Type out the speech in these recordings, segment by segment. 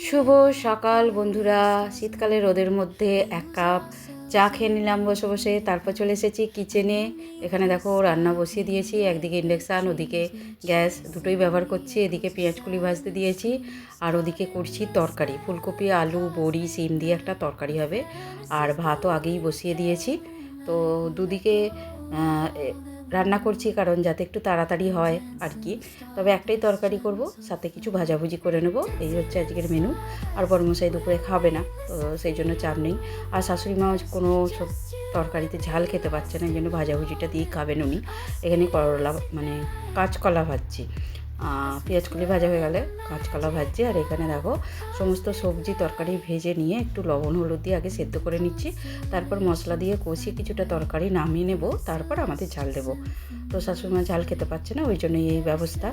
শুভ সকাল বন্ধুরা। শীতকালে রোদের মধ্যে এক কাপ চা খেয়ে নিলাম বসে বসে। তারপর চলে এসেছি কিচেনে। এখানে দেখো রান্না বসিয়ে দিয়েছি, একদিকে ইন্ডাকশান, ওদিকে গ্যাস, দুটোই ব্যবহার করছি। এদিকে পেঁয়াজকলি ভাজতে দিয়েছি, আর ওদিকে করছি তরকারি, ফুলকপি, আলু, বড়ি, সিম দিয়ে একটা তরকারি হবে। আর ভাতও আগেই বসিয়ে দিয়েছি। তো দুদিকে রান্না করছি কারণ যাতে একটু তাড়াতাড়ি হয় আর কি। তবে একটাই তরকারি করব, সাথে কিছু ভাজাভুজি করে নেব। এই হচ্ছে আজকের মেনু। আর বড়মশাই দুপুরে খাবে না, তো সেই জন্য চাপ নেই। আর শাশুড়ি মাও কোনো সব তরকারিতে ঝাল খেতে পারছে না, এই জন্য ভাজাভুজিটা দিয়েই খাবেন উনি। এখানে করলা মানে কাঁচকলা ভাজছি। পেঁয়াজকলি ভাজা হয়ে গেলে কাঁচকলা ভাজছি। আর এখানে দেখো সমস্ত সবজি তরকারি ভেজে নিয়ে একটু লবণ হলুদ দিয়ে আগে সেদ্ধ করে নিচ্ছি। তারপর মশলা দিয়ে কষিয়ে কিছুটা তরকারি নামিয়ে নেব, তারপর আমাদের ঝাল দেবো। তো শাশুড়ি মা ঝাল খেতে পারছে না, ওই জন্যই এই ব্যবস্থা।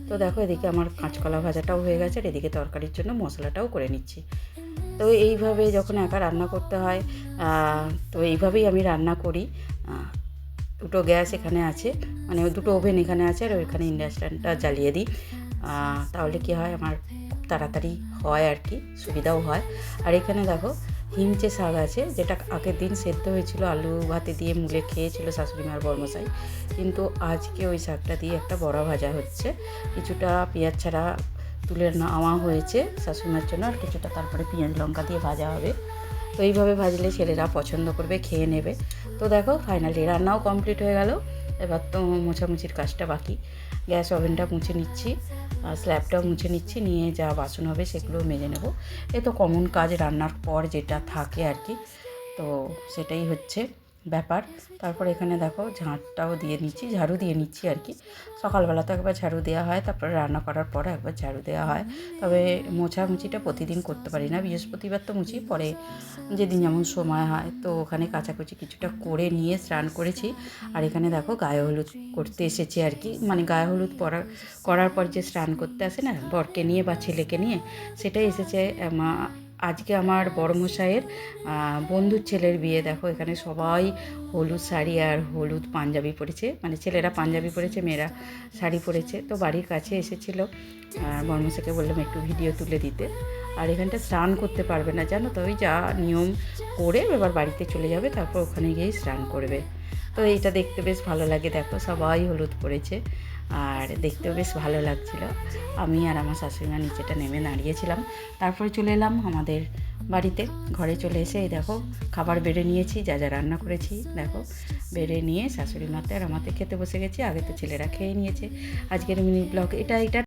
তো দেখো এদিকে আমার কাঁচকলা ভাজাটাও হয়ে গেছে, আর এদিকে তরকারির জন্য মশলাটাও করে নিচ্ছি। তো এইভাবে যখন একা রান্না করতে হয়, তো এইভাবেই আমি রান্না করি। দুটো গ্যাস এখানে আছে, মানে দুটো ওভেন এখানে আছে, আর ওইখানে ইন্ডাকশানটা জ্বালিয়ে দিই। তাহলে কি হয়, আমার খুব তাড়াতাড়ি হয় আর কি, সুবিধাও হয়। আর এখানে দেখো হিমচে শাক আছে, যেটা আগের দিন সেদ্ধ হয়েছিল, আলু ভাতে দিয়ে মুলে খেয়েছিল শাশুড়ি মার বড়মশাই। কিন্তু আজকে ওই শাকটা দিয়ে একটা বড়া ভাজা হচ্ছে। কিছুটা পেঁয়াজ ছাড়া তুলে নেওয়া হয়েছে শাশুড়িমার জন্য, আর কিছুটা তারপরে পেঁয়াজ লঙ্কা দিয়ে ভাজা হবে। তো এইভাবে ভাজলে ছেলেরা পছন্দ করবে, খেয়ে নেবে। তো দেখো ফাইনালি রান্নাও কমপ্লিট হয়ে গেল। এবার তো মোছামুছির কাজটা বাকি। গ্যাস ওভেনটা মুছে নিচ্ছি, স্ল্যাবটাও মুছে নিচ্ছি, নিয়ে যা বাসন হবে সেগুলো মেজে নেব। এ তো কমন কাজ রান্নার পর যেটা থাকে আর কি। তো সেটাই হচ্ছে ব্যাপার। তারপর এখানে দেখো ঝাঁটটাও দিয়ে নিচ্ছি, ঝাড়ু দিয়ে নিচ্ছি আর কি। সকালবেলা তো একবার ঝাড়ু দেওয়া হয়, তারপরে রান্না করার পরে একবার ঝাড়ু দেওয়া হয়। তবে মোছামুছিটা প্রতিদিন করতে পারি না, বৃহস্পতিবার তো মুছি, পরে যেদিন যেমন সময় হয়। তো ওখানে কাচাকুচি কিছুটা করে নিয়ে স্নান করেছি। আর এখানে দেখো গায়ে হলুদ করতে এসেছি আর কি, মানে গায়ে হলুদ করার পর যে স্নান করতে আসে না বরকে নিয়ে বা ছেলেকে নিয়ে, সেটাই এসেছে। আজকে আমার বড়মশাইয়ের বন্ধুর ছেলের বিয়ে। দেখো এখানে সবাই হলুদ শাড়ি আর হলুদ পাঞ্জাবি পরেছে, মানে ছেলেরা পাঞ্জাবি পরেছে, মেয়েরা শাড়ি পরেছে। তো বাড়ির কাছে এসেছিলো, বড়মশাইকে বললাম একটু ভিডিও তুলে দিতে। আর এখানটা স্নান করতে পারবে না জানো তো, ওই যা নিয়ম করে এবার বাড়িতে চলে যাবে, তারপর ওখানে গিয়েই স্নান করবে। তো এইটা দেখতে বেশ ভালো লাগে, দেখো সবাই হলুদ পরেছে, আর দেখতেও বেশ ভালো লাগছিল। আমি আর আমার শাশুড়িমা নিচেটা নেমে দাঁড়িয়েছিলাম। তারপরে চলে এলাম আমাদের বাড়িতে। ঘরে চলে এসে এই দেখো খাবার বেড়ে নিয়েছি, যা যা রান্না করেছি দেখো বেড়ে নিয়ে শাশুড়ি মাতে আর আমাতে খেতে বসে গেছি। আগে তো ছেলেরা খেয়ে নিয়েছে। আজকের মিনি ব্লগ এটা